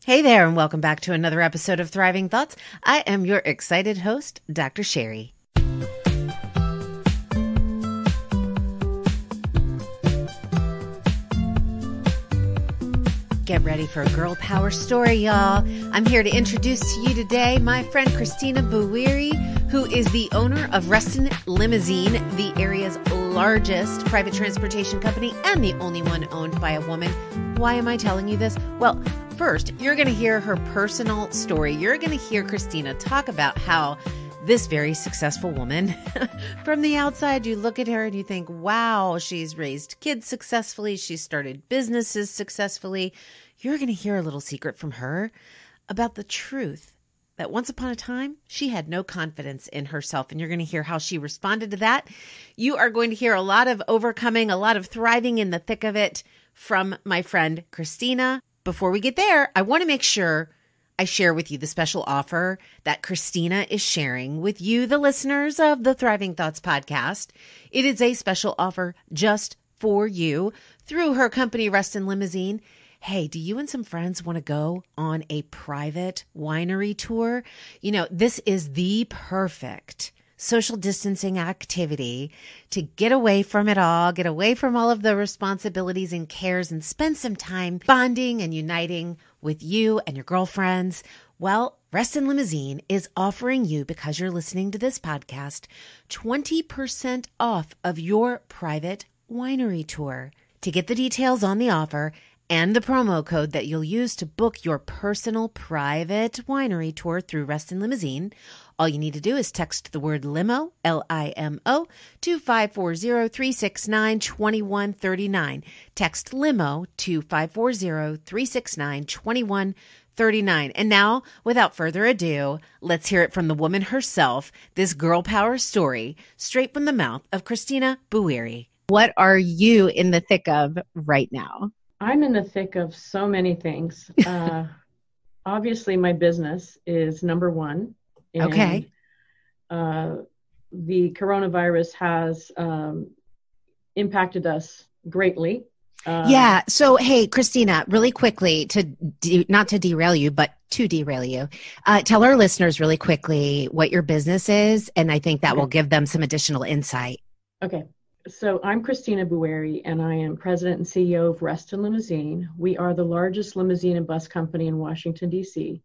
Hey there, and welcome back to another episode of Thriving Thoughts. I am your excited host, Dr. Sherri. Get ready for a girl power story, y'all. I'm here to introduce to you today my friend Kristina Bouweiri, who is the owner of Reston Limousine, the area's largest private transportation company and the only one owned by a woman. Why am I telling you this? Well, first, you're going to hear her personal story. You're going to hear Kristina talk about how this very successful woman, from the outside, you look at her and you think, wow, she's raised kids successfully. She's started businesses successfully. You're going to hear a little secret from her about the truth that once upon a time, she had no confidence in herself. And you're going to hear how she responded to that. You are going to hear a lot of overcoming, a lot of thriving in the thick of it from my friend Kristina. Before we get there, I want to make sure I share with you the special offer that Kristina is sharing with you, the listeners of the Thriving Thoughts podcast. It is a special offer just for you through her company, Reston Limousine. Hey, do you and some friends want to go on a private winery tour? You know, this is the perfect social distancing activity to get away from it all, get away from all of the responsibilities and cares and spend some time bonding and uniting with you and your girlfriends. Well, Reston Limousine is offering you, because you're listening to this podcast, 20% off of your private winery tour. To get the details on the offer and the promo code that you'll use to book your personal private winery tour through Reston Limousine, all you need to do is text the word limo, L-I-M-O, to 540-369-2139. Text limo to 540-369-2139. And now, without further ado, let's hear it from the woman herself, this girl power story, straight from the mouth of Kristina Bouweiri. What are you in the thick of right now? I'm in the thick of so many things. Obviously, my business is number one. And, okay. The coronavirus has impacted us greatly. Yeah. So, hey, Kristina, really quickly, not to derail you, but to derail you, tell our listeners really quickly what your business is, and I think that will give them some additional insight. Okay. So I'm Kristina Bouweiri, and I am president and CEO of Reston Limousine. We are the largest limousine and bus company in Washington, D.C.,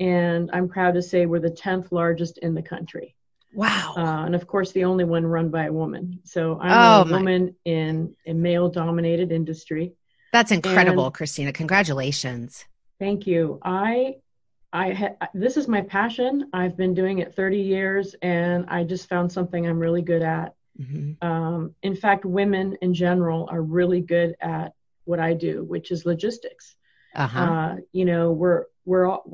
and I'm proud to say we're the 10th largest in the country. Wow. And of course, the only one run by a woman. So I'm a woman in a male-dominated industry. That's incredible, Kristina. Congratulations. Thank you. This is my passion. I've been doing it 30 years, and I just found something I'm really good at. Mm-hmm. In fact, women in general are really good at what I do, which is logistics. You know, we're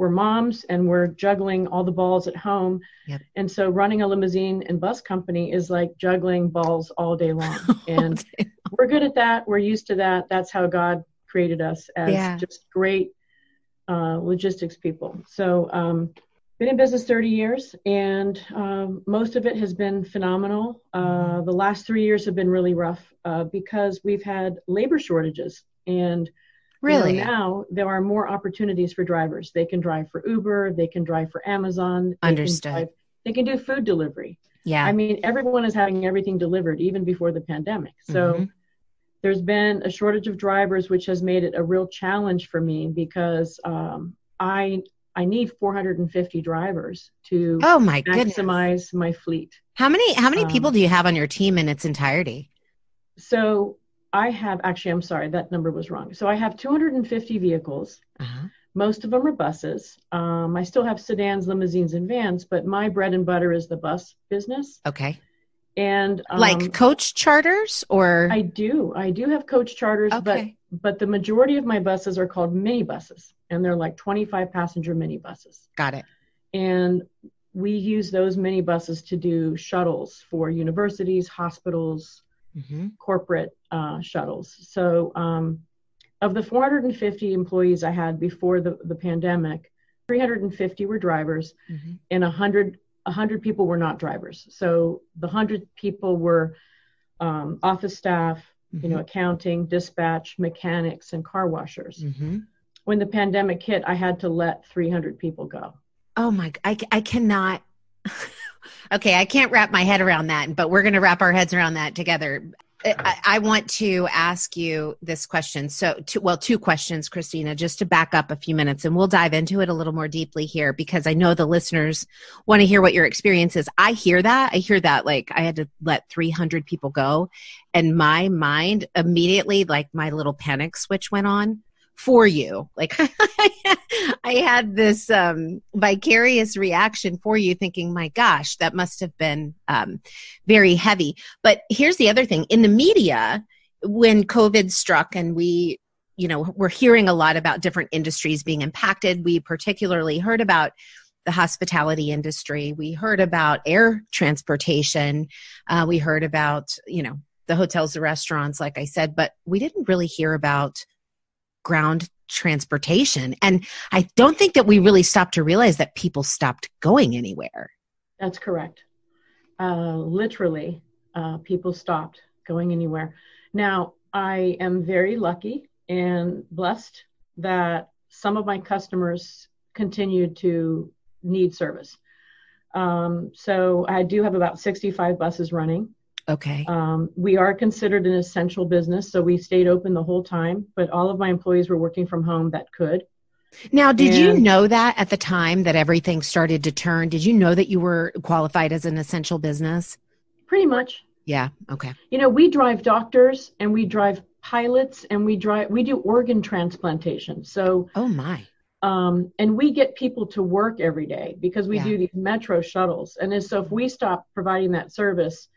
moms, and we're juggling all the balls at home. Yep. And so running a limousine and bus company is like juggling balls all day long. And we're good at that. We're used to that. That's how God created us, as just great logistics people. So been in business 30 years, and most of it has been phenomenal. The last 3 years have been really rough because we've had labor shortages. And really, now there are more opportunities for drivers. They can drive for Uber. They can drive for Amazon. Understood. They can do food delivery. Yeah. I mean, everyone is having everything delivered, even before the pandemic. So there's been a shortage of drivers, which has made it a real challenge for me, because I need 450 drivers to maximize my fleet. How many people do you have on your team in its entirety? So I have, actually, I'm sorry, that number was wrong. So I have 250 vehicles. Most of them are buses. I still have sedans, limousines, and vans, but my bread and butter is the bus business. Okay. And like coach charters, or? I do have coach charters, but the majority of my buses are called minibuses, and they're like 25 passenger minibuses. Got it. And we use those minibuses to do shuttles for universities, hospitals, corporate shuttles. So of the 450 employees I had before the pandemic, 350 were drivers, and 100 people were not drivers. So the 100 people were office staff, accounting, dispatch, mechanics, and car washers. when the pandemic hit, I had to let 300 people go. Oh my, I cannot. Okay, I can't wrap my head around that, but we're going to wrap our heads around that together. I want to ask you this question. So, two questions, Kristina, just to back up a few minutes, and we'll dive into it a little more deeply here, because I know the listeners want to hear what your experience is. I hear that. Like I had to let 300 people go, and my mind immediately, like my little panic switch went on for you. Like I had this vicarious reaction for you, thinking, my gosh, that must have been very heavy. But here's the other thing. In the media, when COVID struck and we're hearing a lot about different industries being impacted, we particularly heard about the hospitality industry. We heard about air transportation. We heard about, the hotels, the restaurants, like I said, but we didn't really hear about ground transportation. And I don't think that we really stopped to realize that people stopped going anywhere. That's correct. Literally, people stopped going anywhere. Now, I am very lucky and blessed that some of my customers continued to need service. So I do have about 65 buses running. Okay. We are considered an essential business, so we stayed open the whole time, but all of my employees were working from home that could. Now, did you know that at the time that everything started to turn? Did you know that you were qualified as an essential business? Pretty much. Yeah. Okay. We drive doctors and we drive pilots and we do organ transplantation. So, oh my. And we get people to work every day because we do these metro shuttles. And so if we stop providing that service,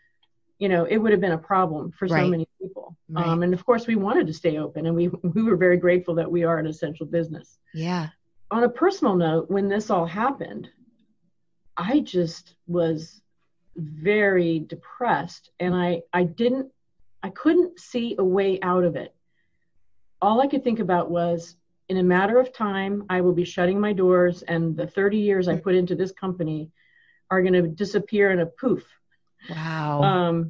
it would have been a problem for so many people. Right. And of course we wanted to stay open, and we were very grateful that we are an essential business. Yeah. On a personal note, when this all happened, I just was very depressed, and I couldn't see a way out of it. All I could think about was, in a matter of time, I will be shutting my doors, and the 30 years I put into this company are going to disappear in a poof. Wow.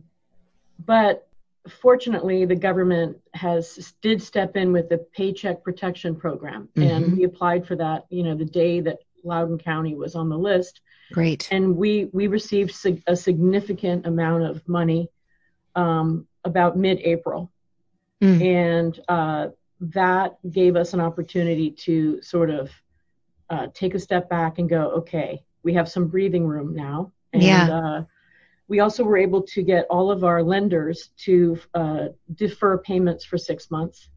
But fortunately, the government did step in with the Paycheck Protection Program, and we applied for that, the day that Loudoun County was on the list. Great. And we received a significant amount of money about mid-April. And that gave us an opportunity to sort of take a step back and go, okay, we have some breathing room now. And we also were able to get all of our lenders to defer payments for 6 months.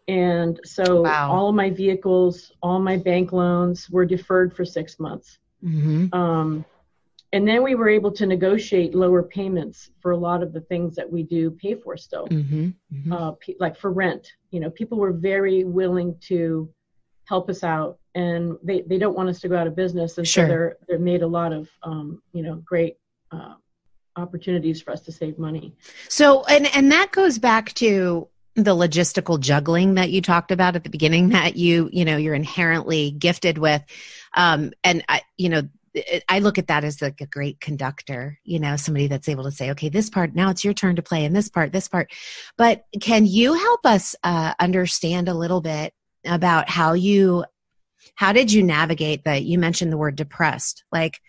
And so all of my vehicles, all my bank loans were deferred for 6 months. And then we were able to negotiate lower payments for a lot of the things that we do pay for still, like for rent. People were very willing to help us out, and they don't want us to go out of business. And so they're made a lot of, great opportunities for us to save money. So, and that goes back to the logistical juggling that you talked about at the beginning, that you're inherently gifted with. And I look at that as like a great conductor, somebody that's able to say, okay, this part, now it's your turn to play, and this part. But can you help us understand a little bit about how did you navigate that? You mentioned the word depressed. Like,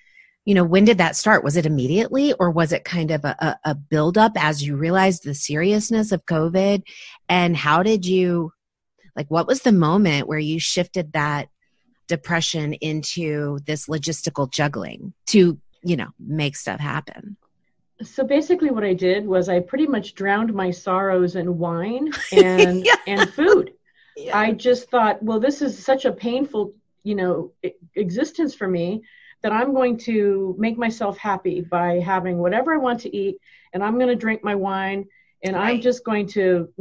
when did that start? Was it immediately, or was it kind of a buildup as you realized the seriousness of COVID? And how did you, what was the moment where you shifted that depression into this logistical juggling to, make stuff happen? So basically what I did was I pretty much drowned my sorrows in wine and food. Yeah. I just thought, well, this is such a painful, existence for me, that I'm going to make myself happy by having whatever I want to eat, and I'm going to drink my wine, and I'm just going to,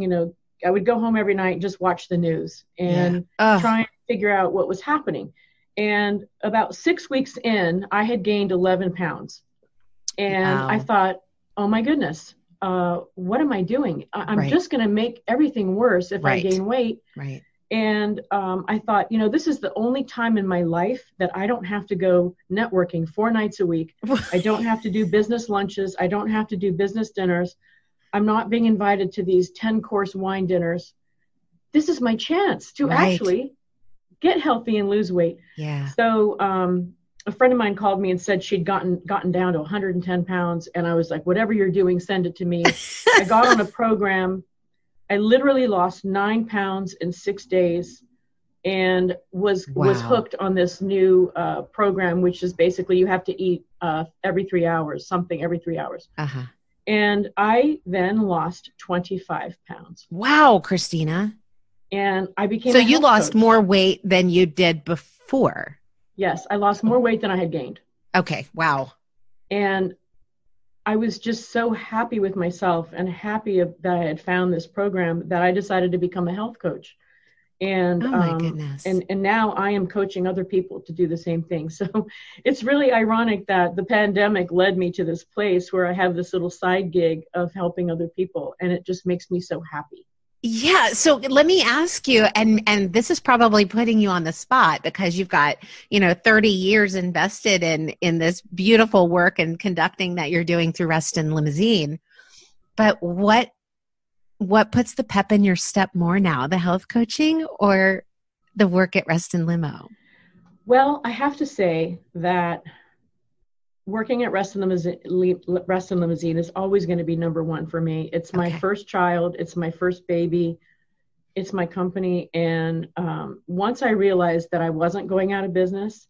I would go home every night and just watch the news and try and figure out what was happening. And about 6 weeks in, I had gained 11 pounds. And I thought, oh my goodness, what am I doing? I'm just going to make everything worse if I gain weight. Right. And I thought, this is the only time in my life that I don't have to go networking 4 nights a week. I don't have to do business lunches. I don't have to do business dinners. I'm not being invited to these 10-course wine dinners. This is my chance to actually get healthy and lose weight. Yeah. So a friend of mine called me and said she'd gotten down to 110 pounds. And I was like, whatever you're doing, send it to me. I got on a program. I literally lost 9 pounds in 6 days and was hooked on this new program, which is basically you have to eat every 3 hours, something every 3 hours. Uh-huh. And I then lost 25 pounds. Wow, Kristina. And I became So a you health lost coach. more weight than you did before. Yes, I lost more weight than I had gained. Okay. Wow. And I was just so happy with myself and happy that I had found this program that I decided to become a health coach. And, oh my goodness. And now I am coaching other people to do the same thing. So it's really ironic that the pandemic led me to this place where I have this little side gig of helping other people. And it just makes me so happy. Yeah. So let me ask you, and this is probably putting you on the spot because you've got, 30 years invested in this beautiful work and conducting that you're doing through Reston Limousine. But what puts the pep in your step more now, the health coaching or the work at Reston Limo? Well, I have to say that working at Reston Limousine is always going to be number one for me. It's my first child. It's my first baby. It's my company. And once I realized that I wasn't going out of business,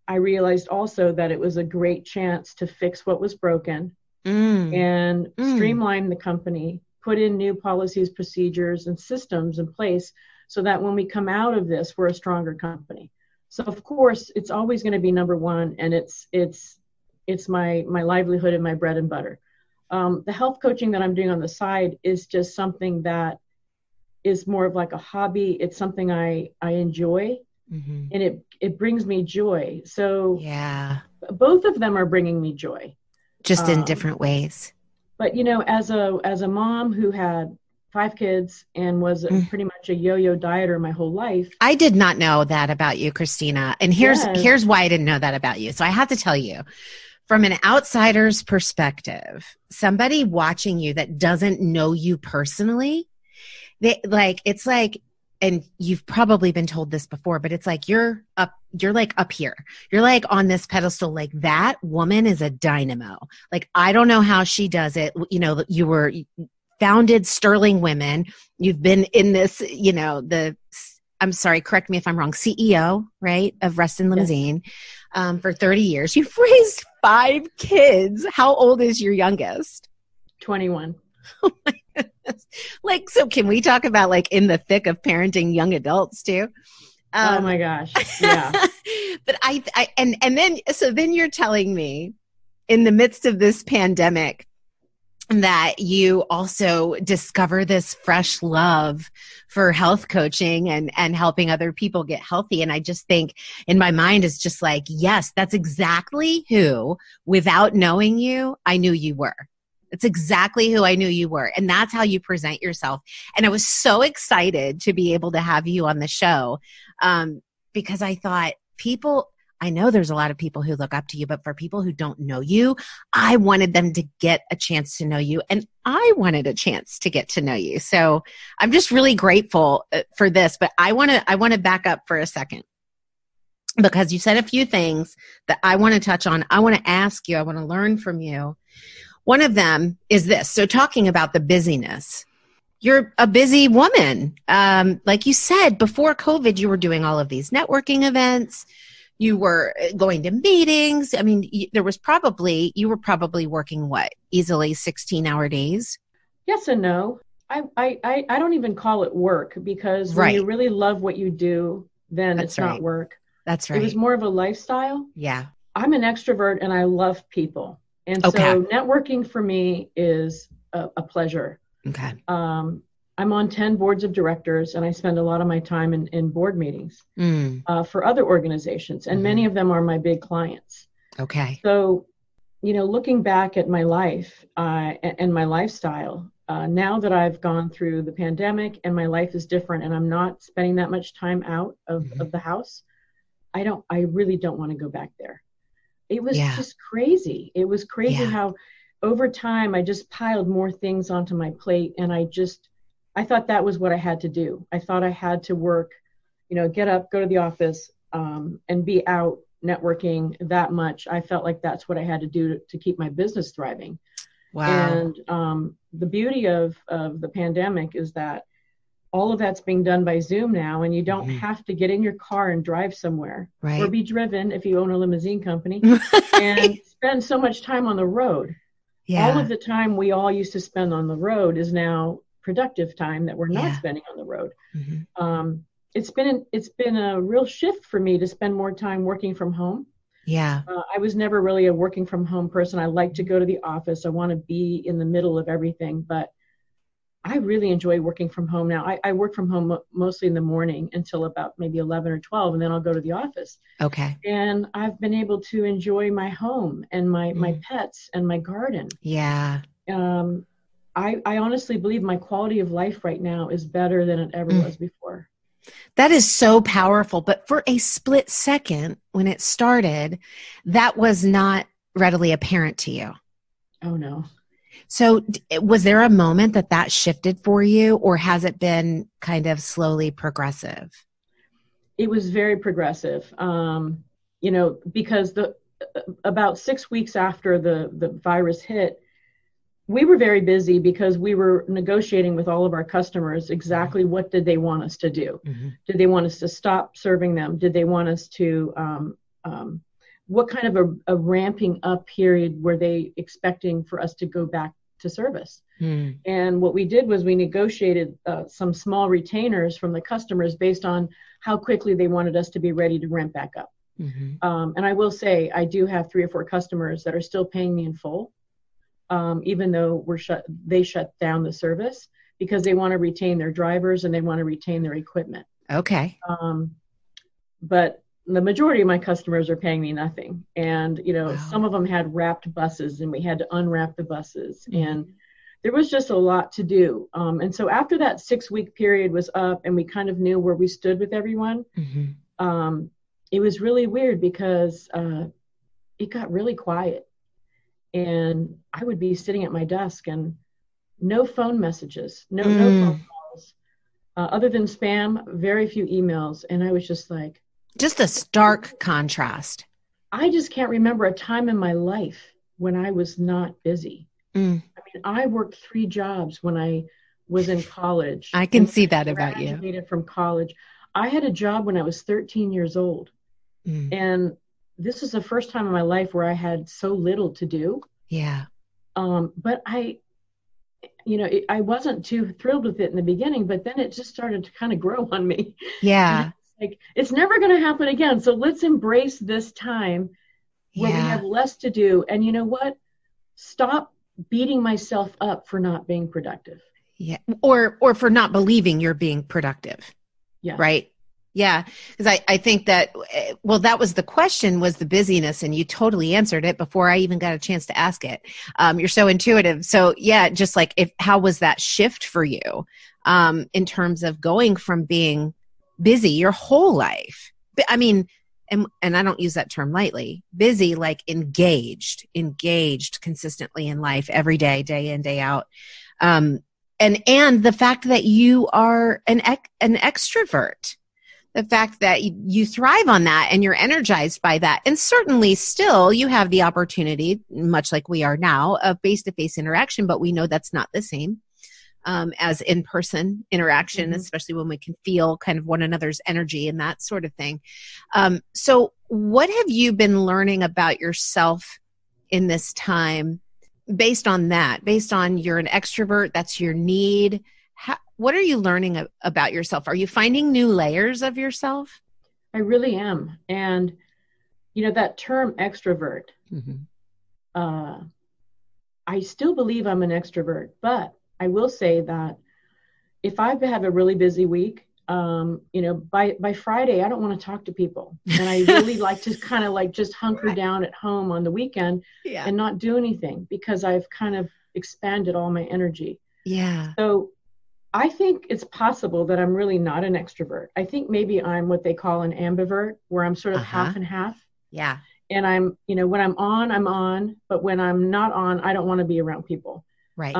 I realized also that it was a great chance to fix what was broken and streamline the company, put in new policies, procedures, and systems in place so that when we come out of this, we're a stronger company. So of course, it's always going to be number one, and it's my livelihood and my bread and butter. The health coaching that I'm doing on the side is just something that is more of like a hobby. It's something I enjoy, and it brings me joy. So yeah, both of them are bringing me joy, just in different ways. But as a mom who had 5 kids and was pretty much a yo-yo dieter my whole life. I did not know that about you, Kristina. And here's why I didn't know that about you. So I have to tell you, from an outsider's perspective, somebody watching you that doesn't know you personally, it's like, and you've probably been told this before, but it's like you're like up here. You're like on this pedestal, like that woman is a dynamo. Like, I don't know how she does it. You were founded Sterling Women. You've been in this, I'm sorry, correct me if I'm wrong, CEO, right, of Reston Limousine, for 30 years. You've raised 5 kids. How old is your youngest? 21. Oh my goodness. So can we talk about in the thick of parenting young adults too? Oh my gosh. Yeah. But then you're telling me in the midst of this pandemic that you also discover this fresh love for health coaching and helping other people get healthy. And I just think in my mind is just like, yes, that's exactly who, without knowing you, I knew you were. It's exactly who I knew you were. And that's how you present yourself. And I was so excited to be able to have you on the show because I thought I know there's a lot of people who look up to you, but for people who don't know you, I wanted them to get a chance to know you. And I wanted a chance to get to know you. So I'm just really grateful for this, but I want to back up for a second because you said a few things that I want to touch on. I want to ask you, I want to learn from you. One of them is this. So talking about the busyness, you're a busy woman. Like you said, before COVID, you were doing all of these networking events. You were going to meetings. I mean, you were probably working easily 16-hour days? Yes and no. I don't even call it work because when you really love what you do, then it's not work. That's right. It was more of a lifestyle. Yeah. I'm an extrovert and I love people. And so networking for me is a pleasure. Okay. I'm on 10 boards of directors and I spend a lot of my time in board meetings for other organizations. And many of them are my big clients. Okay. So, looking back at my life and my lifestyle, now that I've gone through the pandemic and my life is different and I'm not spending that much time out of the house, I really don't want to go back there. It was just crazy. It was crazy how over time I just piled more things onto my plate and I thought that was what I had to do. I thought I had to work, get up, go to the office, and be out networking that much. I felt like that's what I had to do to keep my business thriving. Wow. And the beauty of the pandemic is that all of that's being done by Zoom now, and you don't have to get in your car and drive somewhere, Right. or be driven if you own a limousine company, and spend so much time on the road. Yeah. All of the time we all used to spend on the road is now productive time that we're not spending on the road. It's been a real shift for me to spend more time working from home. Yeah. I was never really a working from home person. I like to go to the office. I want to be in the middle of everything, but I really enjoy working from home now. I work from home mostly in the morning until about maybe 11 or 12, and then I'll go to the office. Okay. And I've been able to enjoy my home and my pets and my garden. Yeah. I honestly believe my quality of life right now is better than it ever was before. That is so powerful. But for a split second, when it started, that was not readily apparent to you. Oh, no. So was there a moment that shifted for you, or has it been kind of slowly progressive? It was very progressive, because about 6 weeks after the virus hit, we were very busy because we were negotiating with all of our customers exactly what did they want us to do. Did they want us to stop serving them? Did they want us to what kind of a ramping up period were they expecting for us to go back to service? And what we did was we negotiated some small retainers from the customers based on how quickly they wanted us to be ready to ramp back up. And I will say, I do have 3 or 4 customers that are still paying me in full, even though they shut down the service, because they want to retain their drivers and they want to retain their equipment. Okay. But the majority of my customers are paying me nothing. And, some of them had wrapped buses, and we had to unwrap the buses. And there was just a lot to do. And so after that 6-week period was up and we kind of knew where we stood with everyone, it was really weird because it got really quiet. And I would be sitting at my desk and no phone messages, no phone calls, other than spam, very few emails. And I was just like, just a stark contrast. I just can't remember a time in my life when I was not busy. I mean, I worked 3 jobs when I was in college. I can see that about you. Graduated from college. I had a job when I was 13 years old. And this is the first time in my life where I had so little to do. Yeah. But I wasn't too thrilled with it in the beginning, but then it just started to kind of grow on me. Yeah. Like, it's never going to happen again. So let's embrace this time where we have less to do. And you know what? Stop beating myself up for not being productive. Yeah. Or for not believing you're being productive. Yeah. Right. Yeah. Because I think that, that was the question, was the busyness, and you totally answered it before I even got a chance to ask it. You're so intuitive. So yeah, just like how was that shift for you in terms of going from being busy your whole life? I mean, and I don't use that term lightly, busy, like engaged consistently in life every day, day in, day out. And the fact that you are an extrovert, the fact that you thrive on that and you're energized by that. And certainly still you have the opportunity, much like we are now, of face-to-face interaction, but we know that's not the same as in-person interaction, especially when we can feel kind of one another's energy and that sort of thing. So what have you been learning about yourself in this time based on that, based on you're an extrovert, that's your need? What are you learning about yourself? Are you finding new layers of yourself? I really am. And, that term extrovert, I still believe I'm an extrovert, but I will say that if I have a really busy week, by Friday, I don't want to talk to people. And I really like to kind of like just hunker down at home on the weekend and not do anything, because I've kind of expanded all my energy. Yeah. So I think it's possible that I'm really not an extrovert. I think maybe I'm what they call an ambivert, where I'm sort of half and half. Yeah. And I'm, when I'm on, but when I'm not on, I don't want to be around people. Right.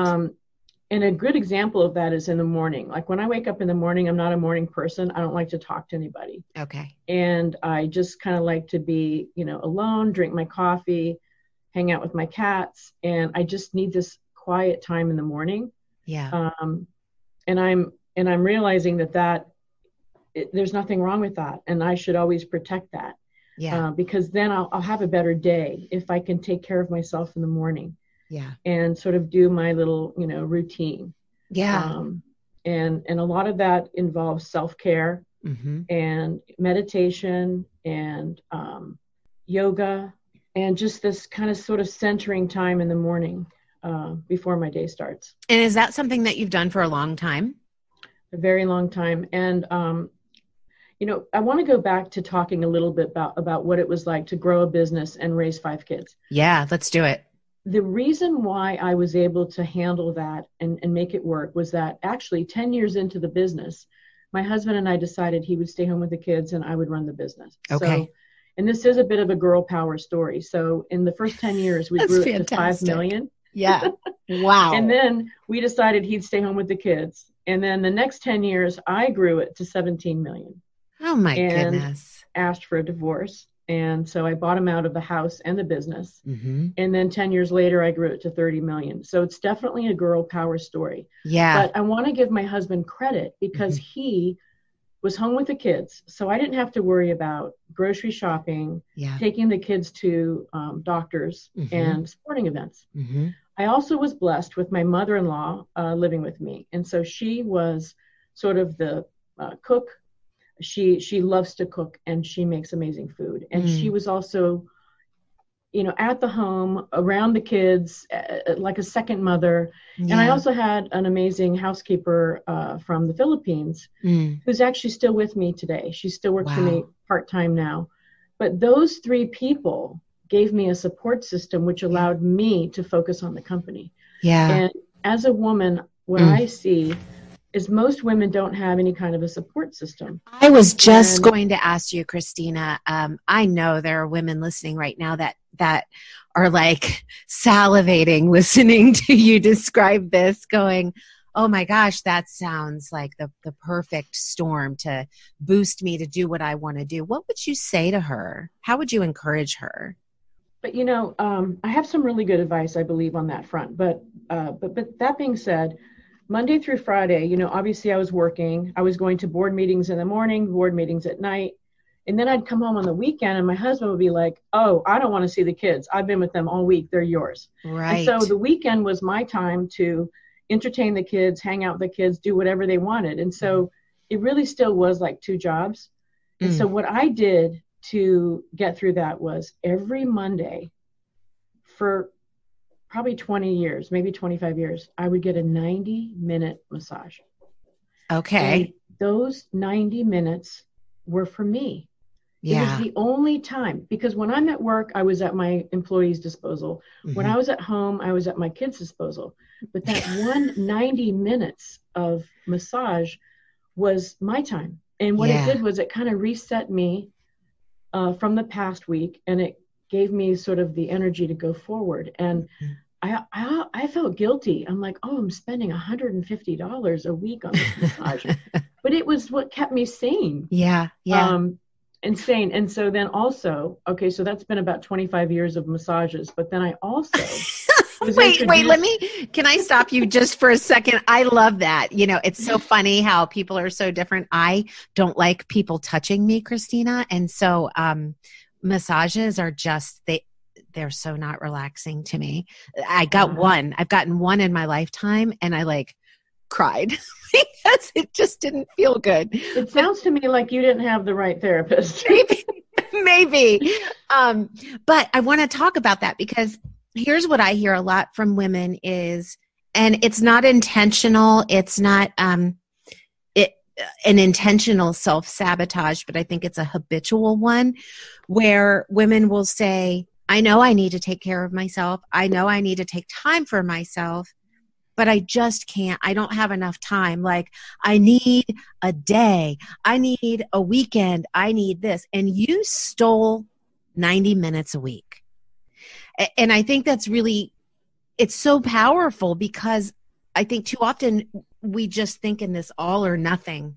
And a good example of that is in the morning. Like when I wake up in the morning, I'm not a morning person. I don't like to talk to anybody. Okay. And I just kind of like to be, alone, drink my coffee, hang out with my cats. And I just need this quiet time in the morning. Yeah. And I'm realizing that there's nothing wrong with that. And I should always protect that. Yeah. Because then I'll have a better day if I can take care of myself in the morning. Yeah. And sort of do my little, routine. Yeah. And a lot of that involves self-care and meditation and yoga and just this kind of sort of centering time in the morning before my day starts. And is that something that you've done for a long time? A very long time. And, I want to go back to talking a little bit about what it was like to grow a business and raise 5 kids. Yeah, let's do it. The reason why I was able to handle that and make it work was that actually 10 years into the business, my husband and I decided he would stay home with the kids and I would run the business. Okay. So, and this is a bit of a girl power story. So in the first 10 years, we grew it to 5 million. Yeah. Wow. And then we decided he'd stay home with the kids. And then the next 10 years, I grew it to 17 million. Oh my goodness. Asked for a divorce. And so I bought him out of the house and the business. And then 10 years later, I grew it to 30 million. So it's definitely a girl power story. Yeah. But I want to give my husband credit because he was home with the kids. So I didn't have to worry about grocery shopping, taking the kids to doctors and sporting events. I also was blessed with my mother-in-law living with me. And so she was sort of the cook. She loves to cook and she makes amazing food. And she was also, at the home around the kids, like a second mother. Yeah. And I also had an amazing housekeeper from the Philippines who's actually still with me today. She still works for me part-time now. But those 3 people gave me a support system, which allowed me to focus on the company. Yeah. And as a woman, what I see is most women don't have any kind of a support system. I was just going to ask you, Kristina, I know there are women listening right now that are like salivating listening to you describe this, going, oh my gosh, that sounds like the perfect storm to boost me to do what I want to do. What would you say to her? How would you encourage her? But, I have some really good advice, I believe, on that front. But that being said, Monday through Friday, obviously I was working. I was going to board meetings in the morning, board meetings at night. And then I'd come home on the weekend and my husband would be like, oh, I don't want to see the kids. I've been with them all week. They're yours. Right. And so the weekend was my time to entertain the kids, hang out with the kids, do whatever they wanted. And so it really still was like 2 jobs. And so what I did to get through that was every Monday for probably 20 years, maybe 25 years, I would get a 90-minute massage. Okay. And those 90 minutes were for me. Yeah. It was the only time, because when I'm at work, I was at my employee's disposal. When I was at home, I was at my kid's disposal. But that one 90 minutes of massage was my time. And what it did was it kind of reset me from the past week, and it gave me sort of the energy to go forward. And I felt guilty. I'm like, oh, I'm spending $150 a week on this massage. But it was what kept me sane. Yeah. Insane. And so then also, okay, so that's been about 25 years of massages. But then I also wait, can I stop you just for a second? I love that. It's so funny how people are so different. I don't like people touching me, Kristina. And so massages are just, they're so not relaxing to me. I've gotten one in my lifetime, and I cried because it just didn't feel good. It sounds to me like you didn't have the right therapist. Maybe. But I want to talk about that because here's what I hear a lot from women is, and it's not intentional. It's not an intentional self-sabotage, but I think it's a habitual one where women will say, I know I need to take care of myself. I know I need to take time for myself, but I just can't. I don't have enough time. I need a day. I need a weekend. I need this. And you stole 90 minutes a week. And I think that's really, it's so powerful because I think too often we just think in this all or nothing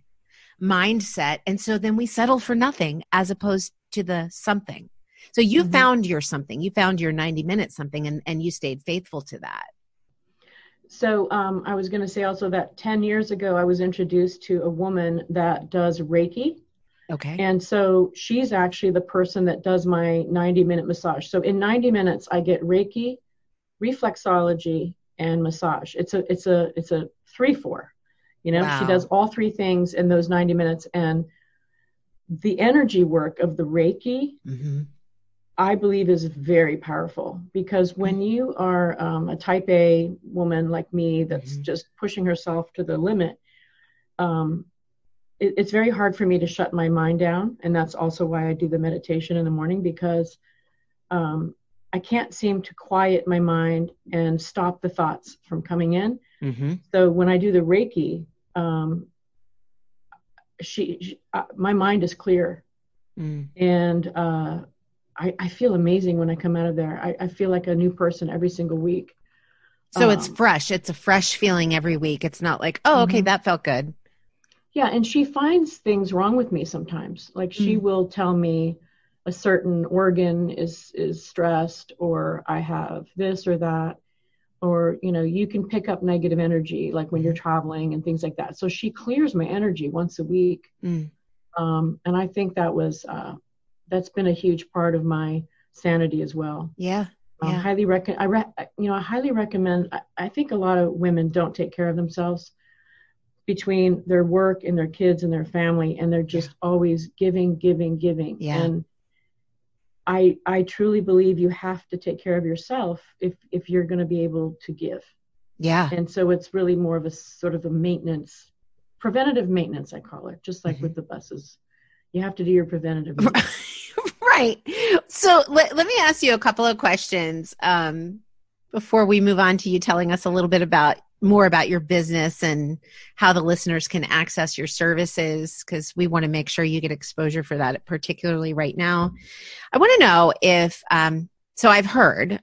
mindset. And so then we settle for nothing as opposed to the something. So you found your something, you found your 90-minute something, and you stayed faithful to that. So I was going to say also that 10 years ago, I was introduced to a woman that does Reiki. Okay. And so she's actually the person that does my 90-minute massage. So in 90 minutes, I get Reiki, reflexology, and massage. It's a 3-4. You know, Wow. She does all three things in those 90 minutes. And the energy work of the Reiki, I believe, is very powerful, because when you are a type A woman like me that's just pushing herself to the limit, it's very hard for me to shut my mind down. And that's also why I do the meditation in the morning, because I can't seem to quiet my mind and stop the thoughts from coming in. So when I do the Reiki, my mind is clear. And I feel amazing when I come out of there. I feel like a new person every single week. So it's fresh. It's a fresh feeling every week. It's not like, oh, okay, that felt good. Yeah. And she finds things wrong with me sometimes. Like she will tell me a certain organ is stressed, or I have this or that, or, you know, you can pick up negative energy, like when you're traveling and things like that. So she clears my energy once a week. And I think that's been a huge part of my sanity as well. Yeah. I highly recommend. I think a lot of women don't take care of themselves between their work and their kids and their family, and they're just always giving. Yeah. And I truly believe you have to take care of yourself if you're going to be able to give. Yeah. And so it's really more of a sort of a maintenance, preventative maintenance, I call it, just like with the buses. You have to do your preventative maintenance. Right. So let me ask you a couple of questions before we move on to you telling us a little bit more about your business and how the listeners can access your services, because we want to make sure you get exposure for that, particularly right now. I want to know if so I've heard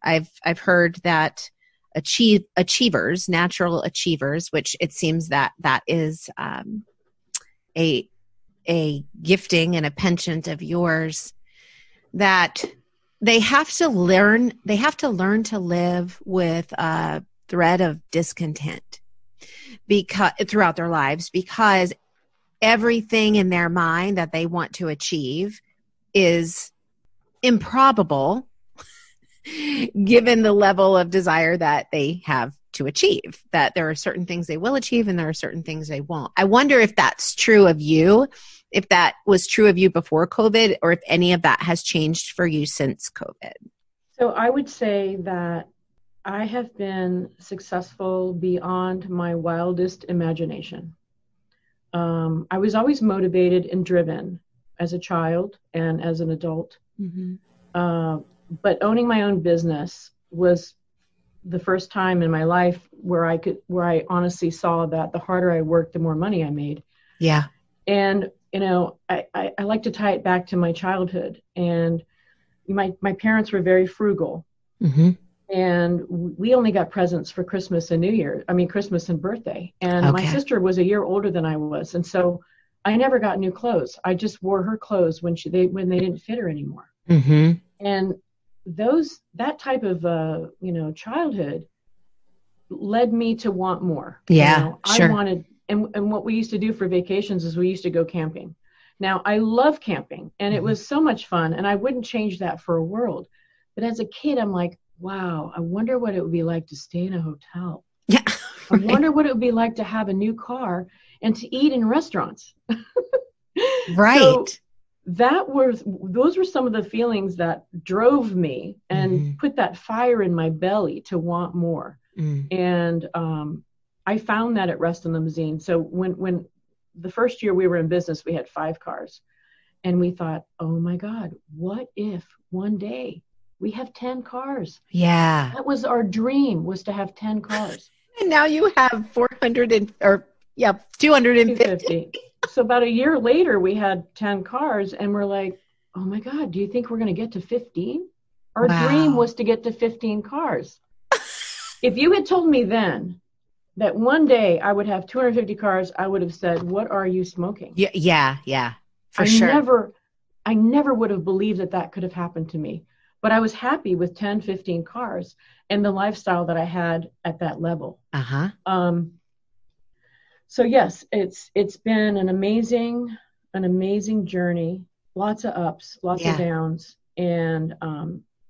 that achievers, natural achievers, which it seems that is a gifting and a penchant of yours, that they have to learn to live with a thread of discontent throughout their lives, because everything in their mind that they want to achieve is improbable given the level of desire that they have to achieve. That there are certain things they will achieve and there are certain things they won't. I wonder if that's true of you, if that was true of you before COVID, or if any of that has changed for you since COVID. So I would say that I have been successful beyond my wildest imagination. I was always motivated and driven as a child and as an adult. But owning my own business was the first time in my life where I honestly saw that the harder I worked, the more money I made. Yeah. And, you know, I like to tie it back to my childhood. And my parents were very frugal. And we only got presents for Christmas and birthday. And my sister was a year older than I was. And so I never got new clothes. I just wore her clothes when they didn't fit her anymore. And that type of, childhood led me to want more. Yeah, sure. I wanted, and what we used to do for vacations is we used to go camping. Now, I love camping, and it was so much fun, and I wouldn't change that for a world. But as a kid, I'm like, wow, I wonder what it would be like to stay in a hotel. Yeah. Right. I wonder what it would be like to have a new car and to eat in restaurants. Right. So those were some of the feelings that drove me and put that fire in my belly to want more. And I found that at Reston Limousine. So when the first year we were in business, we had 5 cars, and we thought, oh my God, what if one day we have 10 cars? Yeah. That was our dream, was to have 10 cars. And now you have 250. So about a year later, we had 10 cars, and we're like, oh my God, do you think we're going to get to 15? Our dream was to get to 15 cars. If you had told me then that one day I would have 250 cars, I would have said, what are you smoking? Yeah, for I sure. never would have believed that that could have happened to me. But I was happy with 10, 15 cars and the lifestyle that I had at that level. Uh-huh. So yes, it's been an amazing journey. Lots of ups, lots of Yeah. downs, and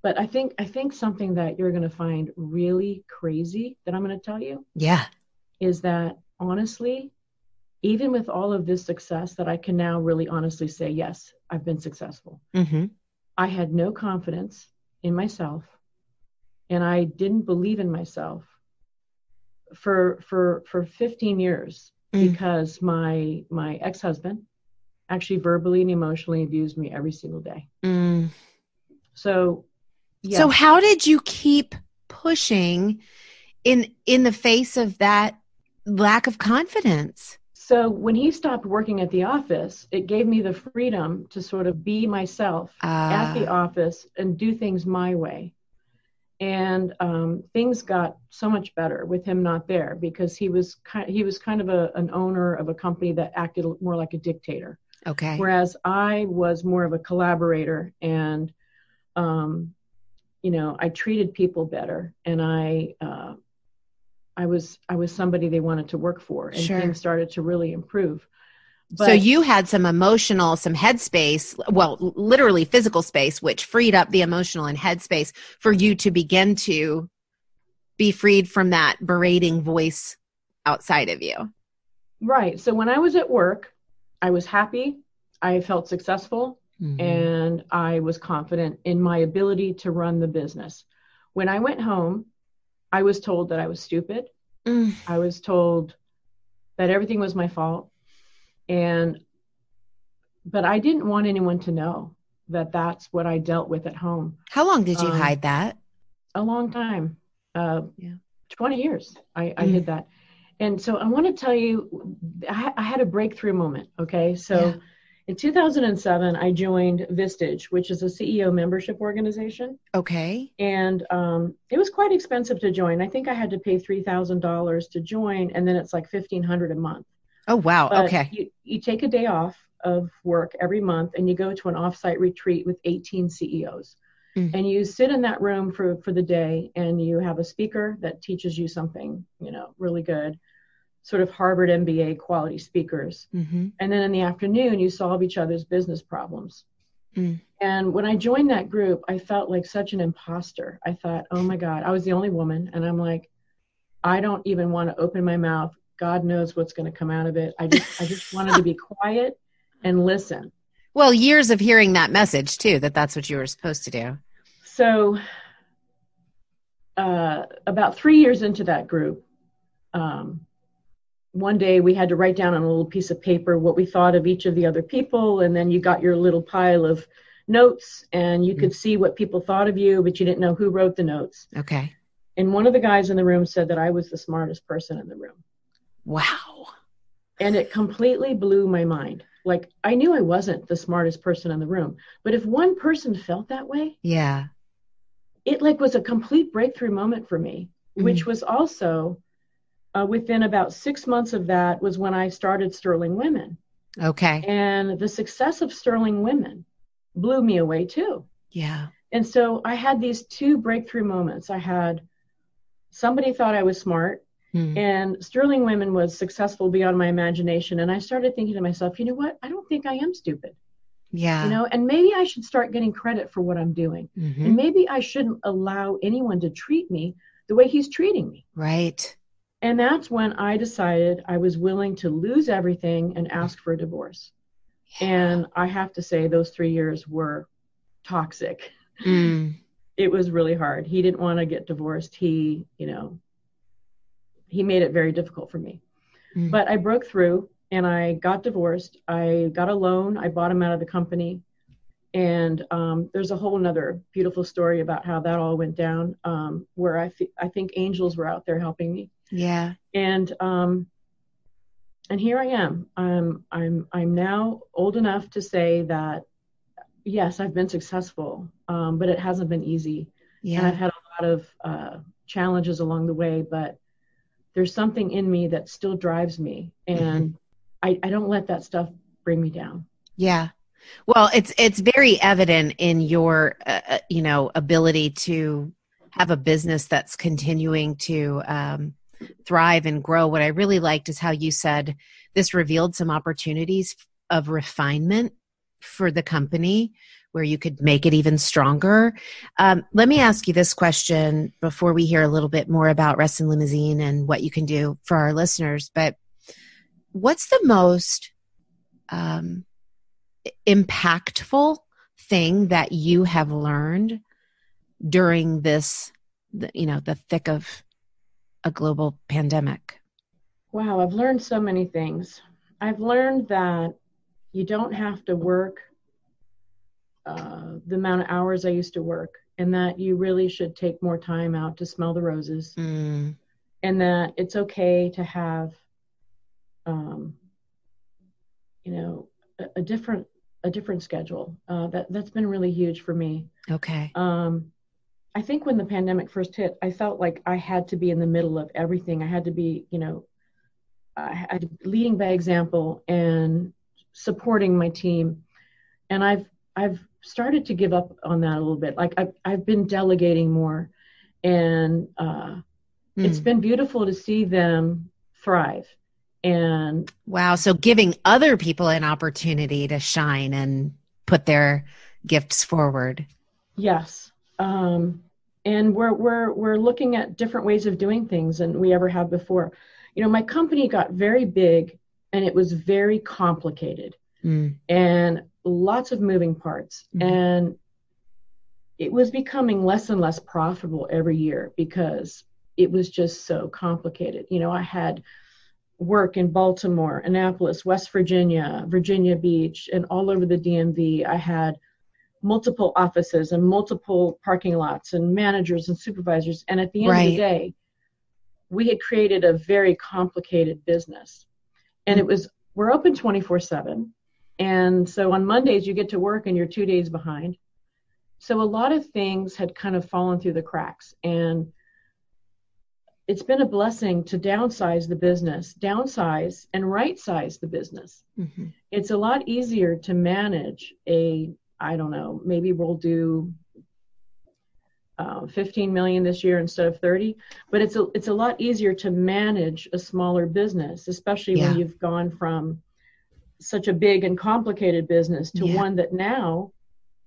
but I think something that you're going to find really crazy that I'm going to tell you Yeah. is that honestly, even with all of this success, that I can now really honestly say, yes, I've been successful. Mm-hmm. I had no confidence in myself, and I didn't believe in myself for 15 years because my ex-husband actually verbally and emotionally abused me every single day. So yes. So how did you keep pushing in the face of that lack of confidence? So when he stopped working at the office, it gave me the freedom to sort of be myself at the office and do things my way. And things got so much better with him not there, because he was kind of an owner of a company that acted more like a dictator. Okay. Whereas I was more of a collaborator, and I treated people better, and I was somebody they wanted to work for, and Sure. Things started to really improve. But, so you had some emotional, some headspace, well, literally physical space, which freed up the emotional and headspace for you to begin to be freed from that berating voice outside of you. Right. So when I was at work, I was happy, I felt successful, and I was confident in my ability to run the business. When I went home, I was told that I was stupid. I was told that everything was my fault. But I didn't want anyone to know that that's what I dealt with at home. How long did you hide that? A long time. 20 years I hid that. And so I want to tell you, I had a breakthrough moment. Okay. So in 2007, I joined Vistage, which is a CEO membership organization. Okay. And it was quite expensive to join. I think I had to pay $3,000 to join, and then it's like $1,500 a month. Oh, wow. But okay. You take a day off of work every month, and you go to an offsite retreat with 18 CEOs. And you sit in that room for the day, and you have a speaker that teaches you something, really good, sort of Harvard MBA quality speakers. And then in the afternoon, you solve each other's business problems. And when I joined that group, I felt like such an imposter. I thought, oh my God, I was the only woman. And I'm like, I don't even want to open my mouth. God knows what's going to come out of it. I just wanted to be quiet and listen. Well, years of hearing that message too, that's what you were supposed to do. So about 3 years into that group, one day we had to write down on a little piece of paper what we thought of each of the other people. And then you got your little pile of notes, and you could see what people thought of you, but you didn't know who wrote the notes. Okay. And one of the guys in the room said that I was the smartest person in the room. Wow. And it completely blew my mind. Like, I knew I wasn't the smartest person in the room, but if one person felt that way, it was a complete breakthrough moment for me, which was also within about 6 months of that was when I started Sterling Women. Okay. And the success of Sterling Women blew me away too. Yeah. And so I had these two breakthrough moments. I had somebody thought I was smart, and Sterling Women was successful beyond my imagination. And I started thinking to myself, you know what? I don't think I am stupid. Yeah. And maybe I should start getting credit for what I'm doing. And maybe I shouldn't allow anyone to treat me the way he's treating me. Right. And that's when I decided I was willing to lose everything and ask for a divorce. Yeah. And I have to say those 3 years were toxic. It was really hard. He didn't want to get divorced. He made it very difficult for me. But I broke through and I got divorced. I got a loan. I bought him out of the company. And there's a whole nother beautiful story about how that all went down, where I think angels were out there helping me. Yeah. And here I am. I'm now old enough to say that, yes, I've been successful, but it hasn't been easy. Yeah. And I've had a lot of challenges along the way, but there's something in me that still drives me, and I don't let that stuff bring me down. Yeah. Well, it's very evident in your, ability to have a business that's continuing to thrive and grow. What I really liked is how you said this revealed some opportunities of refinement for the company where you could make it even stronger. Let me ask you this question before we hear a little bit more about Reston Limousine and what you can do for our listeners. But what's the most impactful thing that you have learned during this, the thick of a global pandemic? Wow, I've learned so many things. I've learned that you don't have to work the amount of hours I used to work, and that you really should take more time out to smell the roses, and that it's okay to have, a different schedule. That's been really huge for me. Okay. I think when the pandemic first hit, I felt like I had to be in the middle of everything. I had to be, I had leading by example and supporting my team. And I've started to give up on that a little bit. Like I've been delegating more, and it's been beautiful to see them thrive. And wow, so giving other people an opportunity to shine and put their gifts forward. Yes. And we're looking at different ways of doing things than we ever have before. My company got very big, and it was very complicated, and lots of moving parts. And it was becoming less and less profitable every year because it was just so complicated. I had work in Baltimore, Annapolis, West Virginia, Virginia Beach, and all over the DMV. I had multiple offices and multiple parking lots and managers and supervisors. And at the end of the day, we had created a very complicated business. And we're open 24/7. And so on Mondays, you get to work and you're 2 days behind. So a lot of things had kind of fallen through the cracks. And it's been a blessing to downsize and right-size the business. It's a lot easier to manage I don't know, maybe we'll do 15 million this year instead of 30, but it's a lot easier to manage a smaller business, especially when you've gone from such a big and complicated business to one that now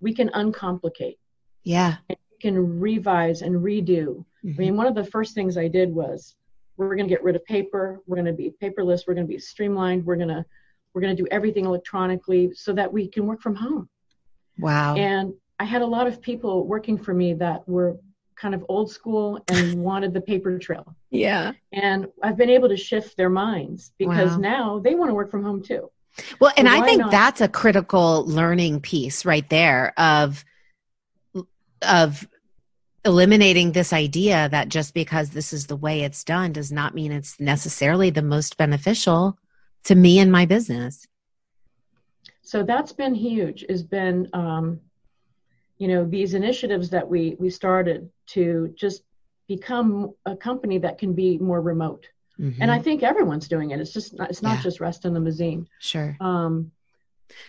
we can uncomplicate. Yeah. And we can revise and redo. I mean, one of the first things I did was we're going to get rid of paper. We're going to be paperless. We're going to be streamlined. We're going to do everything electronically so that we can work from home. Wow. And I had a lot of people working for me that were kind of old school and wanted the paper trail. Yeah. And I've been able to shift their minds because now they want to work from home too. Well, and I think that's a critical learning piece right there of eliminating this idea that just because this is the way it's done does not mean it's necessarily the most beneficial to me and my business. So that's been huge, has been, these initiatives that we started to just become a company that can be more remote. And I think everyone's doing it. It's not just Reston Limousine. Sure.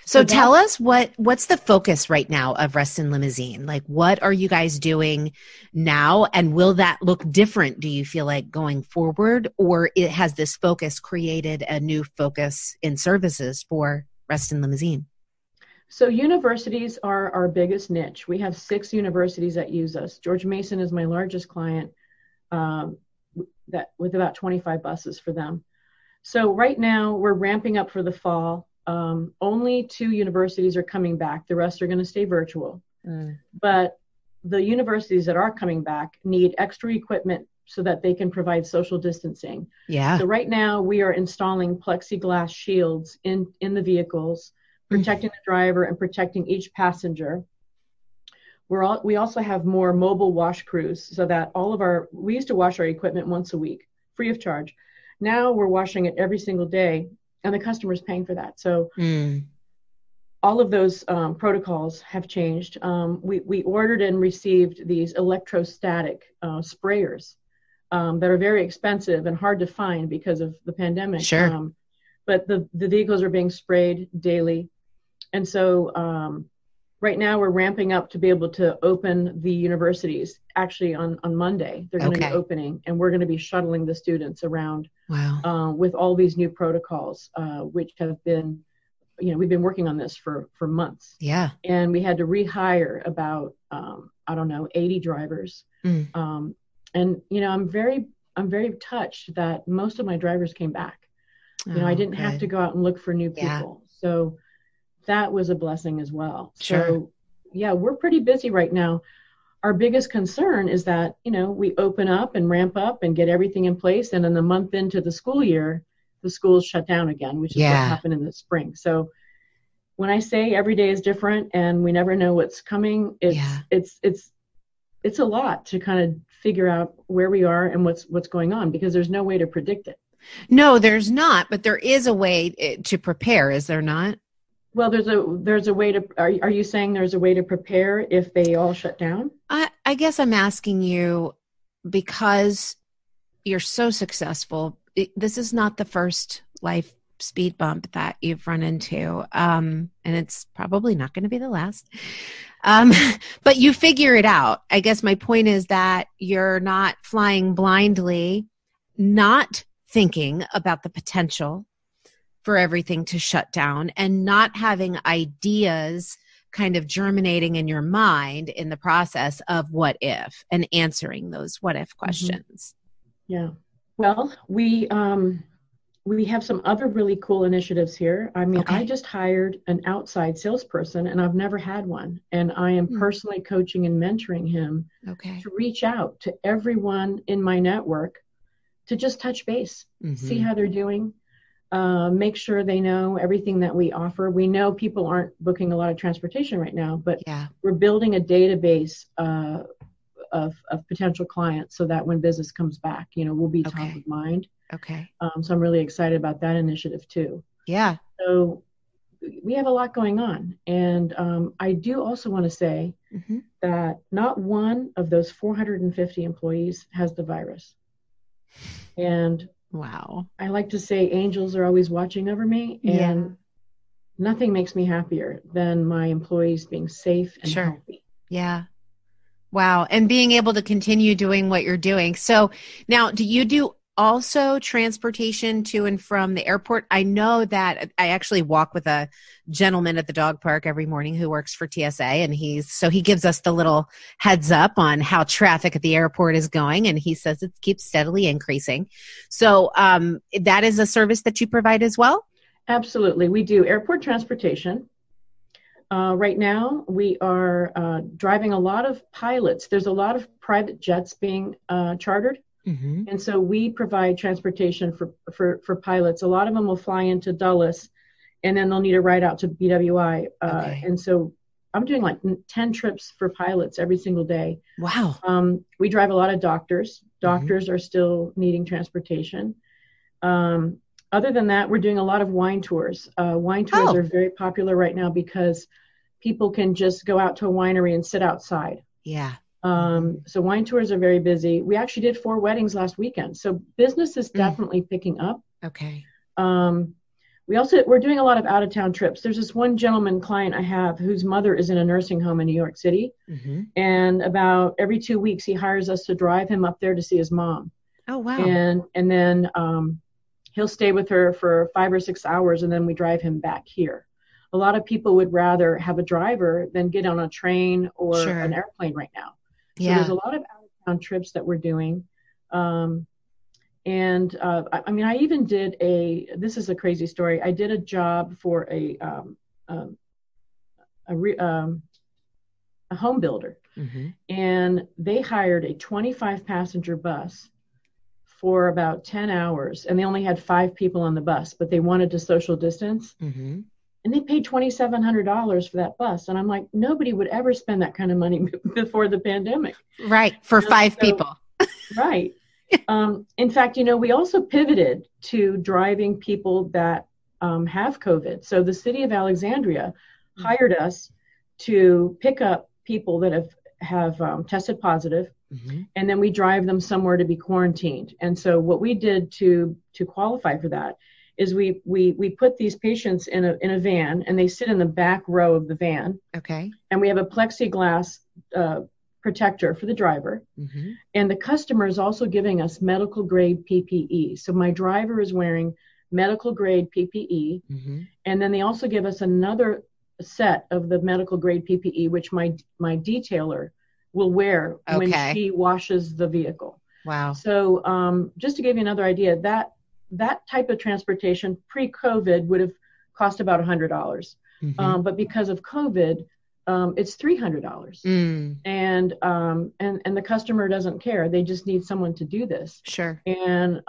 So tell us what's the focus right now of Reston Limousine? Like, what are you guys doing now? And will that look different, do you feel like, going forward? Or has this focus created a new focus in services for Reston Limousine? So universities are our biggest niche. We have 6 universities that use us. George Mason is my largest client, that with about 25 buses for them. So right now we're ramping up for the fall. Only 2 universities are coming back. The rest are going to stay virtual. But the universities that are coming back need extra equipment so that they can provide social distancing. Yeah. So right now we are installing plexiglass shields in the vehicles, protecting the driver and protecting each passenger. We also have more mobile wash crews so that we used to wash our equipment once a week, free of charge. Now we're washing it every single day, and the customer's paying for that. So all of those protocols have changed. We ordered and received these electrostatic sprayers that are very expensive and hard to find because of the pandemic. Sure. But the vehicles are being sprayed daily. And so right now we're ramping up to be able to open the universities. Actually on Monday, they're going to be opening, and we're going to be shuttling the students around. Wow. With all these new protocols, which have been, we've been working on this for months. Yeah. And we had to rehire about, 80 drivers. And, I'm very touched that most of my drivers came back. I didn't have to go out and look for new people. Yeah. So that was a blessing as well. Sure. So yeah, we're pretty busy right now. Our biggest concern is that, we open up and ramp up and get everything in place. And in the month into the school year, the schools shut down again, which is what happened in the spring. So when I say every day is different and we never know what's coming, it's a lot to kind of figure out where we are and what's going on, because there's no way to predict it. No, there's not, but there is a way to prepare, is there not? Well, there's a way to, are you saying there's a way to prepare if they all shut down? I guess I'm asking you because you're so successful. This is not the first life speed bump that you've run into. And it's probably not going to be the last. But you figure it out. I guess my point is that you're not flying blindly, not thinking about the potential for everything to shut down, and not having ideas kind of germinating in your mind in the process of what if, and answering those what if questions. Yeah. Well, we have some other really cool initiatives here. I mean, I just hired an outside salesperson, and I've never had one. And I am personally coaching and mentoring him to reach out to everyone in my network to just touch base, see how they're doing. Make sure they know everything that we offer. We know people aren't booking a lot of transportation right now, but we're building a database of potential clients so that when business comes back, we'll be top of mind. Okay. So I'm really excited about that initiative too. Yeah. So we have a lot going on. And I do also want to say that not one of those 450 employees has the virus. And wow. I like to say angels are always watching over me, and nothing makes me happier than my employees being safe and healthy. Yeah. Wow. And being able to continue doing what you're doing. So now, do you do also transportation to and from the airport? I know that I actually walk with a gentleman at the dog park every morning who works for TSA, and he gives us the little heads up on how traffic at the airport is going, and he says it keeps steadily increasing. So that is a service that you provide as well? Absolutely. We do airport transportation. Right now, we are driving a lot of pilots. There's a lot of private jets being chartered. And so we provide transportation for pilots. A lot of them will fly into Dulles, and then they'll need a ride out to BWI. And so I'm doing like 10 trips for pilots every single day. Wow. We drive a lot of doctors. Doctors are still needing transportation. Other than that, we're doing a lot of wine tours. Wine tours are very popular right now because people can just go out to a winery and sit outside. Yeah. So wine tours are very busy. We actually did 4 weddings last weekend. So business is definitely picking up. Okay. We're doing a lot of out of town trips. There's this one gentleman client I have whose mother is in a nursing home in New York City. And about every 2 weeks, he hires us to drive him up there to see his mom. Oh, wow. And then he'll stay with her for 5 or 6 hours, and then we drive him back here. A lot of people would rather have a driver than get on a train or an airplane right now. So there's a lot of out-of-town trips that we're doing. I mean, I even did this is a crazy story. I did a job for a home builder, and they hired a 25 passenger bus for about 10 hours, and they only had 5 people on the bus, but they wanted to social distance. And they paid $2,700 for that bus. And I'm like, nobody would ever spend that kind of money before the pandemic. Right. For 5 people. Right. In fact, we also pivoted to driving people that have COVID. So the city of Alexandria hired us to pick up people that have have tested positive, and then we drive them somewhere to be quarantined. And so what we did to qualify for that is we put these patients in a van, and they sit in the back row of the van. Okay. And we have a plexiglass protector for the driver. And the customer is also giving us medical grade PPE. So my driver is wearing medical grade PPE. And then they also give us another set of the medical grade PPE, which my detailer will wear when she washes the vehicle. Wow. So just to give you another idea, that type of transportation pre-COVID would have cost about $100. But because of COVID, it's $300. And the customer doesn't care. They just need someone to do this. Sure. And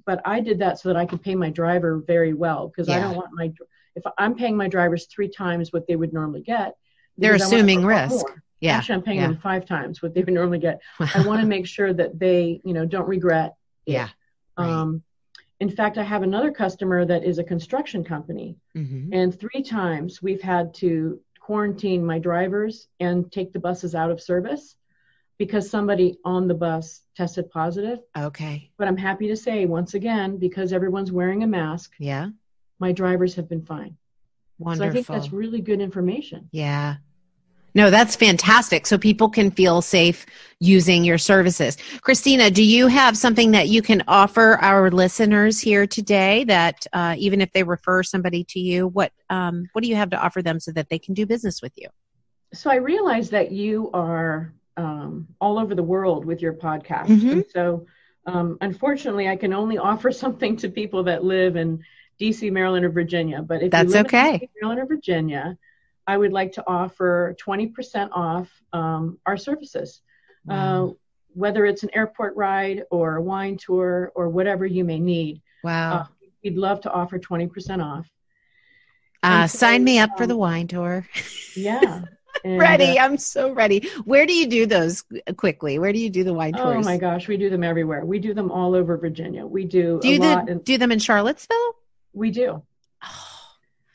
but I did that so that I could pay my driver very well, because I don't want if I'm paying my drivers 3 times what they would normally get, they're assuming risk. More. Yeah. Actually, I'm paying them 5 times what they would normally get. I want to make sure that they, don't regret it. Yeah. Right. In fact, I have another customer that is a construction company, and 3 times we've had to quarantine my drivers and take the buses out of service because somebody on the bus tested positive. Okay. But I'm happy to say, once again, because everyone's wearing a mask, my drivers have been fine. Wonderful. So I think that's really good information. Yeah. No, that's fantastic. So people can feel safe using your services. Kristina, do you have something that you can offer our listeners here today that even if they refer somebody to you, what do you have to offer them so that they can do business with you? So I realize that you are all over the world with your podcast. And so unfortunately, I can only offer something to people that live in DC, Maryland, or Virginia. But if that's you live okay. in DC, Maryland, or Virginia, I would like to offer 20% off our services, whether it's an airport ride or a wine tour or whatever you may need. Wow. We'd love to offer 20% off. Sign me up for the wine tour. Yeah. And, ready. I'm so ready. Where do you do those quickly? Where do you do the wine tours? Oh my gosh. We do them everywhere. We do them all over Virginia. We do do them in Charlottesville? We do.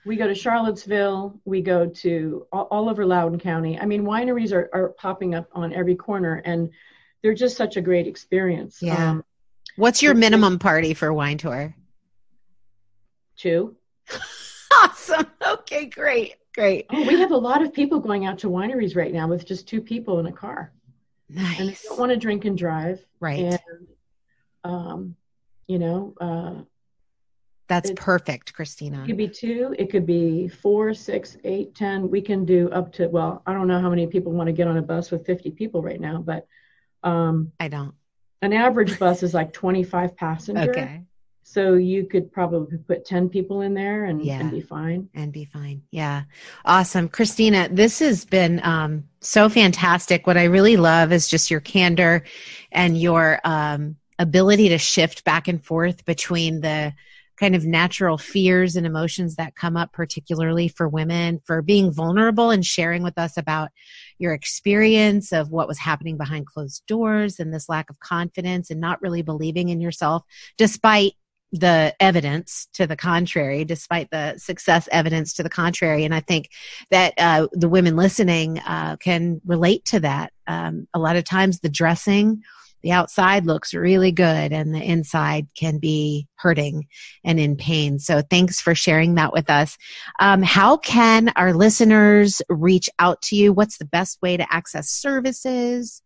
We go to Charlottesville. We go to all over Loudoun County. I mean, wineries are popping up on every corner, and they're just such a great experience. Yeah. What's your minimum party for a wine tour? 2. Awesome. Okay, great. Oh, we have a lot of people going out to wineries right now with just 2 people in a car. Nice. And they don't want to drink and drive. Right. And, that's perfect, Kristina. It could be 2, it could be 4, 6, 8, 10. We can do up to, well, I don't know how many people want to get on a bus with 50 people right now, but I don't. An average bus is like 25 passenger. Okay. So you could probably put 10 people in there and be fine. Yeah. Awesome. Kristina, this has been so fantastic. What I really love is just your candor and your ability to shift back and forth between the kind of natural fears and emotions that come up, particularly for women, for being vulnerable and sharing with us about your experience of what was happening behind closed doors and this lack of confidence and not really believing in yourself, despite the evidence to the contrary, despite the success evidence to the contrary. And I think that the women listening can relate to that. A lot of times the dressing, the outside looks really good and the inside can be hurting and in pain. So thanks for sharing that with us. How can our listeners reach out to you? What's the best way to access services?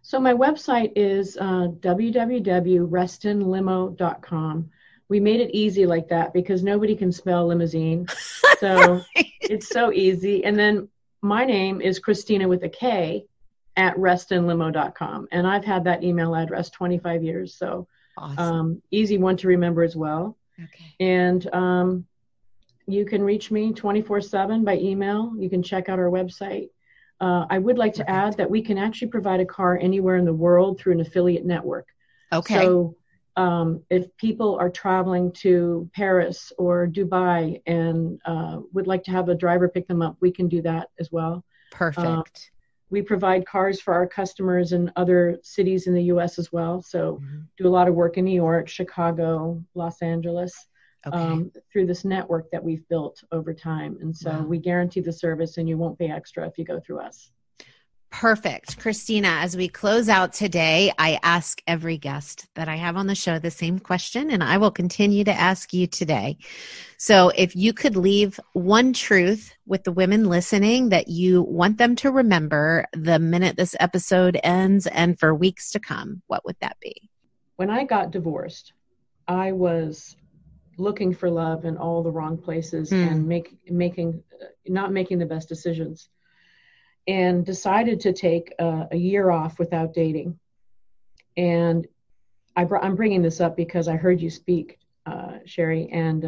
So my website is www.restonlimo.com. We made it easy like that because nobody can spell limousine. So it's so easy. And then my name is Kristina with a K at restonlimo.com. And I've had that email address 25 years. So awesome. Easy one to remember as well. Okay. And you can reach me 24/7 by email. You can check out our website. I would like to add that we can actually provide a car anywhere in the world through an affiliate network. Okay. So if people are traveling to Paris or Dubai and would like to have a driver pick them up, we can do that as well. Perfect. We provide cars for our customers in other cities in the U.S. as well. So do a lot of work in New York, Chicago, Los Angeles. Through this network that we've built over time. And so we guarantee the service and you won't pay extra if you go through us. Perfect. Kristina, as we close out today, I ask every guest that I have on the show the same question, and I will continue to ask you today. So if you could leave one truth with the women listening that you want them to remember the minute this episode ends and for weeks to come, what would that be? When I got divorced, I was looking for love in all the wrong places and not making the best decisions. And decided to take a year off without dating. And I'm bringing this up because I heard you speak, Sherri, and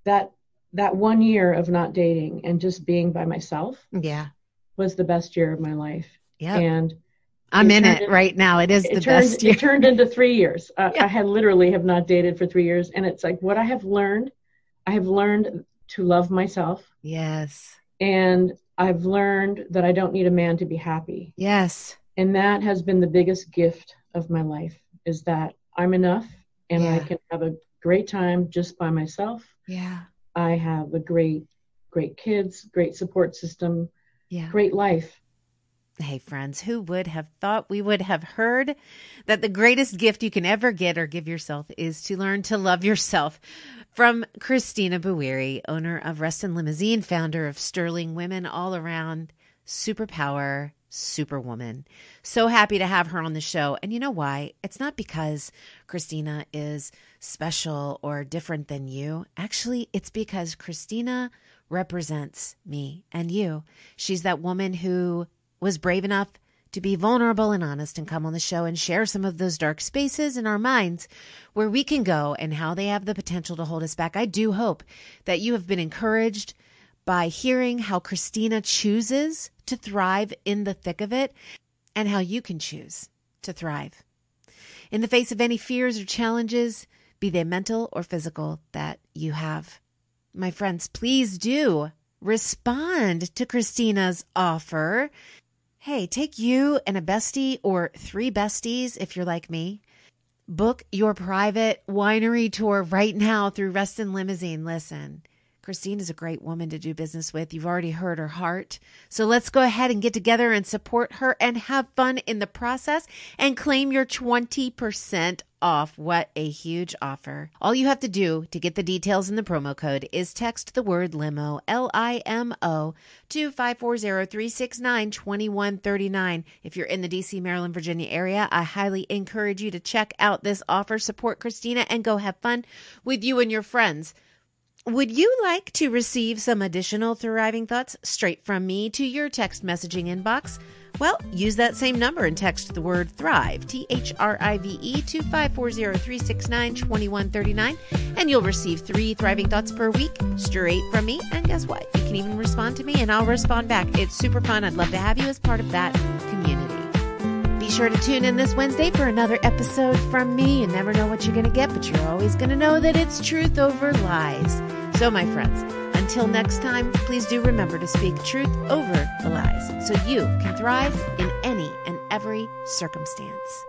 that 1 year of not dating and just being by myself was the best year of my life. Yeah, and I'm in it right now. It is the best year. It turned into 3 years. I had literally have not dated for 3 years, and it's like what I have learned to love myself. Yes, and I've learned that I don't need a man to be happy. Yes. And that has been the biggest gift of my life, is that I'm enough and I can have a great time just by myself. Yeah. I have a great kids, great support system, great life. Hey, friends, who would have thought we would have heard that the greatest gift you can ever get or give yourself is to learn to love yourself? From Kristina Bouweiri, owner of Reston Limousine, founder of Sterling Women All Around, Superpower, Superwoman. So happy to have her on the show. And you know why? It's not because Kristina is special or different than you. Actually, it's because Kristina represents me and you. She's that woman who was brave enough to be vulnerable and honest and come on the show and share some of those dark spaces in our minds where we can go and how they have the potential to hold us back. I do hope that you have been encouraged by hearing how Kristina chooses to thrive in the thick of it and how you can choose to thrive in the face of any fears or challenges, be they mental or physical, that you have. My friends, please do respond to Kristina's offer. Hey, take you and a bestie or 3 besties if you're like me. Book your private winery tour right now through Reston Limousine. Listen, Kristina is a great woman to do business with. You've already heard her heart. So let's go ahead and get together and support her and have fun in the process and claim your 20% off. What a huge offer. All you have to do to get the details and the promo code is text the word limo, LIMO, to 540-369-2139. If you're in the DC, Maryland, Virginia area, I highly encourage you to check out this offer, support Kristina, and go have fun with you and your friends. Would you like to receive some additional thriving thoughts straight from me to your text messaging inbox? Well, use that same number and text the word THRIVE, THRIVE, to 540-369-2139, and you'll receive 3 thriving thoughts per week straight from me. And guess what? You can even respond to me and I'll respond back. It's super fun. I'd love to have you as part of that community. Be sure to tune in this Wednesday for another episode from me. You never know what you're going to get, but you're always going to know that it's truth over lies. So, my friends, until next time, please do remember to speak truth over the lies so you can thrive in any and every circumstance.